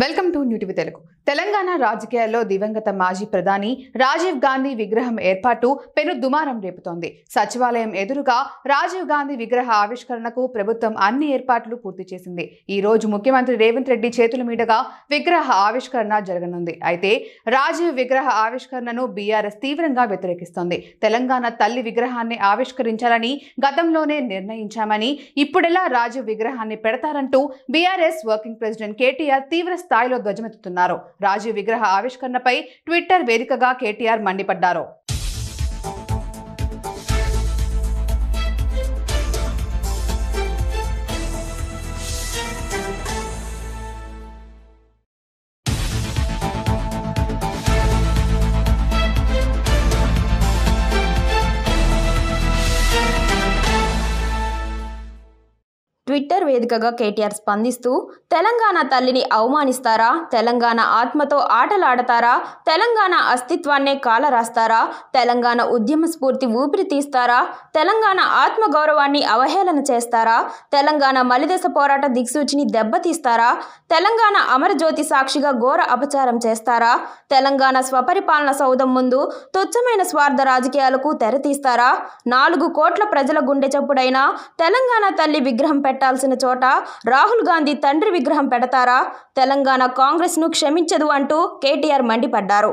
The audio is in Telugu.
Welcome to new TV Telugu. Telangana రాజకీయాల్లో దివంగత మాజీ ప్రధాని రాజీవ్ గాంధీ విగ్రహం ఏర్పాటు పెను దుమారం రేపుతోంది. సచివాలయం ఎదురుగా రాజీవ్ గాంధీ విగ్రహ ఆవిష్కరణకు ప్రభుత్వం అన్ని ఏర్పాట్లు పూర్తి చేసింది. ఈ రోజు ముఖ్యమంత్రి రేవంత్ రెడ్డి చేతుల మీదుగా విగ్రహ ఆవిష్కరణ జరగనుంది. అయితే రాజీవ్ విగ్రహ ఆవిష్కరణను బీఆర్ఎస్ తీవ్రంగా వ్యతిరేకిస్తోంది. తెలంగాణ తల్లి విగ్రహాన్ని ఆవిష్కరించాలని గతంలోనే నిర్ణయించామని, ఇప్పుడెలా రాజీవ్ విగ్రహాన్ని పెడతారంటూ బీఆర్ఎస్ వర్కింగ్ ప్రెసిడెంట్ కేటీఆర్ తీవ్ర స్థాయిలో ధ్వజమెత్తుతున్నారు. రాజీవ్ విగ్రహ ఆవిష్కరణపై ట్విట్టర్ వేదికగా కేటీఆర్ మండిపడ్డారు. ట్విట్టర్ వేదికగా కేటీఆర్ స్పందిస్తూ, తెలంగాణ తల్లిని అవమానిస్తారా? తెలంగాణ ఆత్మతో ఆటలాడతారా? తెలంగాణ అస్తిత్వాన్నే కాలరాస్తారా? తెలంగాణ ఉద్యమ స్ఫూర్తి ఊపిరి తీస్తారా? తెలంగాణ ఆత్మగౌరవాన్ని అవహేళన చేస్తారా? తెలంగాణ మలిదశ పోరాట దిక్సూచిని దెబ్బతీస్తారా? తెలంగాణ అమరజ్యోతి సాక్షిగా ఘోర అపచారం చేస్తారా? తెలంగాణ స్వపరిపాలన సౌధం ముందు తుచ్చమైన స్వార్థ రాజకీయాలకు తెరతీస్తారా? 4 కోట్ల ప్రజల గుండె చప్పుడైన తెలంగాణ తల్లి విగ్రహం పెట్టాల్సిన చోట రాహుల్ గాంధీ తండ్రి విగ్రహం పెడతారా? తెలంగాణ కాంగ్రెస్ను క్షమించదు అంటూ కేటీఆర్ మండిపడ్డారు.